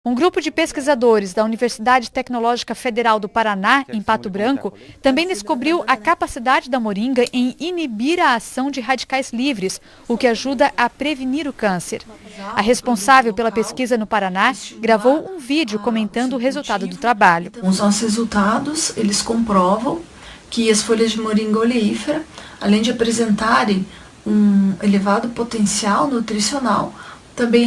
Um grupo de pesquisadores da Universidade Tecnológica Federal do Paraná, em Pato Branco, também descobriu a capacidade da moringa em inibir a ação de radicais livres, o que ajuda a prevenir o câncer. A responsável pela pesquisa no Paraná gravou um vídeo comentando o resultado do trabalho. Os nossos resultados, eles comprovam que as folhas de moringa oleífera, além de apresentarem um elevado potencial nutricional, também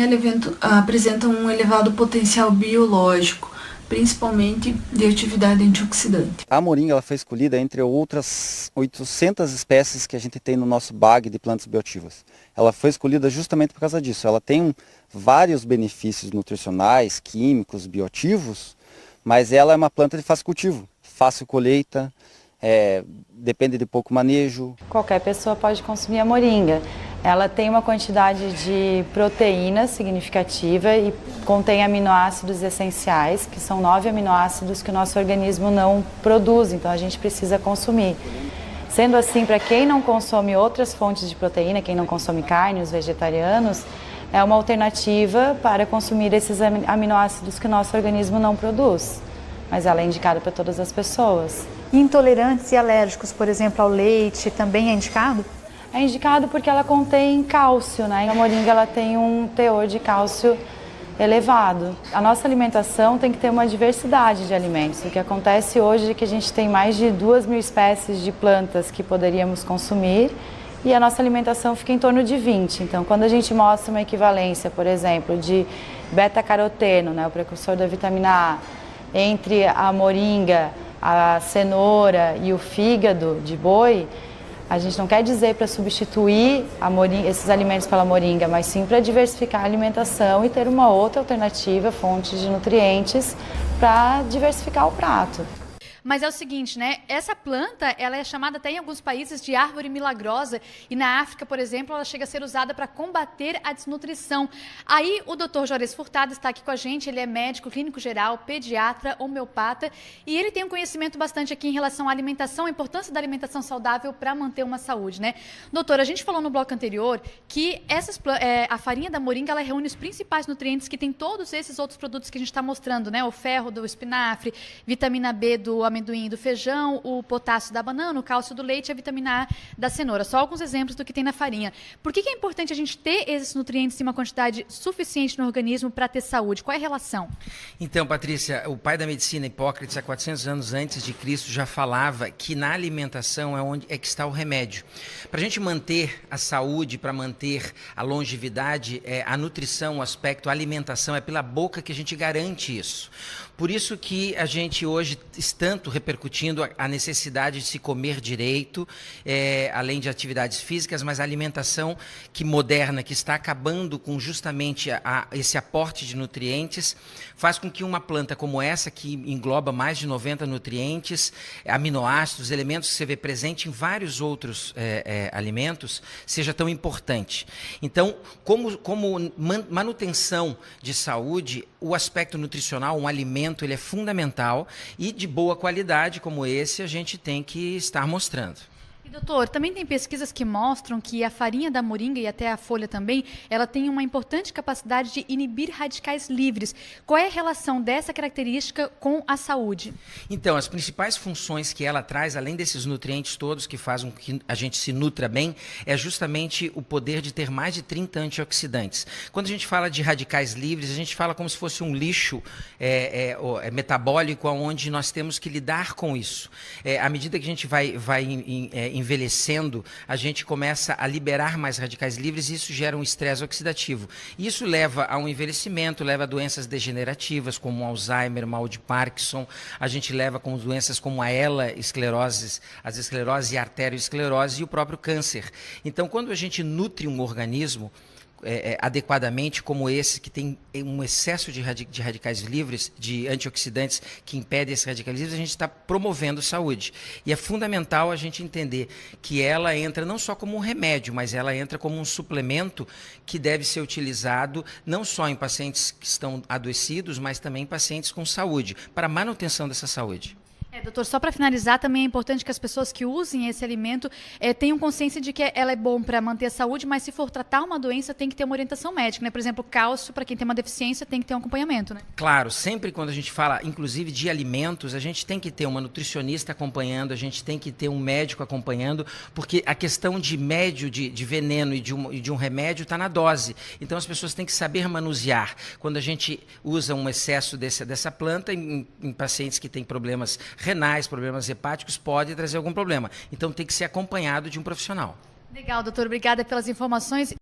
apresentam um elevado potencial biológico, principalmente de atividade antioxidante. A moringa ela foi escolhida entre outras 800 espécies que a gente tem no nosso bag de plantas bioativas. Ela foi escolhida justamente por causa disso. Ela tem vários benefícios nutricionais, químicos, bioativos, mas ela é uma planta de fácil cultivo, fácil colheita, depende de pouco manejo. Qualquer pessoa pode consumir a moringa. Ela tem uma quantidade de proteínas significativa e contém aminoácidos essenciais, que são 9 aminoácidos que o nosso organismo não produz, então a gente precisa consumir. Sendo assim, para quem não consome outras fontes de proteína, quem não consome carne, os vegetarianos, é uma alternativa para consumir esses aminoácidos que o nosso organismo não produz, mas ela é indicada para todas as pessoas. Intolerantes e alérgicos, por exemplo, ao leite, também é indicado? É indicado porque ela contém cálcio, né? A moringa ela tem um teor de cálcio elevado. A nossa alimentação tem que ter uma diversidade de alimentos. O que acontece hoje é que a gente tem mais de 2.000 espécies de plantas que poderíamos consumir e a nossa alimentação fica em torno de 20. Então, quando a gente mostra uma equivalência, por exemplo, de beta-caroteno, né, o precursor da vitamina A, entre a moringa, a cenoura e o fígado de boi, a gente não quer dizer para substituir esses alimentos pela moringa, mas sim para diversificar a alimentação e ter uma outra alternativa, fonte de nutrientes, para diversificar o prato. Mas é o seguinte, né? Essa planta, ela é chamada até em alguns países de árvore milagrosa e na África, por exemplo, ela chega a ser usada para combater a desnutrição. Aí o Dr. Juarez Furtado está aqui com a gente, ele é médico clínico geral, pediatra, homeopata e ele tem um conhecimento bastante aqui em relação à alimentação, a importância da alimentação saudável para manter uma saúde, né? Doutor, a gente falou no bloco anterior que a farinha da moringa, ela reúne os principais nutrientes que tem todos esses outros produtos que a gente está mostrando, né? O ferro do espinafre, vitamina B do amendoim, do feijão, o potássio da banana, o cálcio do leite e a vitamina A da cenoura. Só alguns exemplos do que tem na farinha. Por que é importante a gente ter esses nutrientes em uma quantidade suficiente no organismo para ter saúde? Qual é a relação? Então, Patrícia, o pai da medicina, Hipócrates, há 400 anos antes de Cristo, já falava que na alimentação é que está o remédio. Para a gente manter a saúde, para manter a longevidade, a nutrição, o aspecto, a alimentação, é pela boca que a gente garante isso. Por isso que a gente hoje está tanto repercutindo a necessidade de se comer direito, além de atividades físicas, mas a alimentação moderna, que está acabando com justamente esse aporte de nutrientes, faz com que uma planta como essa, que engloba mais de 90 nutrientes, aminoácidos, elementos que você vê presente em vários outros alimentos, seja tão importante. Então, como manutenção de saúde, o aspecto nutricional, um alimento, ele é fundamental e de boa qualidade como esse a gente tem que estar mostrando. E, doutor, também tem pesquisas que mostram que a farinha da moringa e até a folha também, ela tem uma importante capacidade de inibir radicais livres. Qual é a relação dessa característica com a saúde? Então, as principais funções que ela traz, além desses nutrientes todos que fazem com que a gente se nutra bem, é justamente o poder de ter mais de 30 antioxidantes. Quando a gente fala de radicais livres, a gente fala como se fosse um lixo metabólico, onde nós temos que lidar com isso. À medida que a gente vai envelhecendo, a gente começa a liberar mais radicais livres e isso gera um estresse oxidativo. Isso leva a um envelhecimento, leva a doenças degenerativas como Alzheimer, mal de Parkinson, a gente leva com doenças como a esclerose, as esclerose e a arteriosclerose e o próprio câncer. Então, quando a gente nutre um organismo adequadamente, como esse, que tem um excesso de radicais livres, de antioxidantes que impedem esses radicais livres, a gente está promovendo saúde. E é fundamental a gente entender que ela entra não só como um remédio, mas ela entra como um suplemento que deve ser utilizado não só em pacientes que estão adoecidos, mas também em pacientes com saúde, para a manutenção dessa saúde. Doutor, só para finalizar, também é importante que as pessoas que usem esse alimento tenham consciência de que ela é bom para manter a saúde, mas se for tratar uma doença, tem que ter uma orientação médica, né? Por exemplo, cálcio, para quem tem uma deficiência, tem que ter um acompanhamento, né? Claro, sempre quando a gente fala, inclusive, de alimentos, a gente tem que ter uma nutricionista acompanhando, a gente tem que ter um médico acompanhando, porque a questão de médio de veneno e de um remédio está na dose. Então, as pessoas têm que saber manusear. Quando a gente usa um excesso dessa planta, em pacientes que têm problemas renais, problemas hepáticos, pode trazer algum problema. Então tem que ser acompanhado de um profissional. Legal, doutor. Obrigada pelas informações.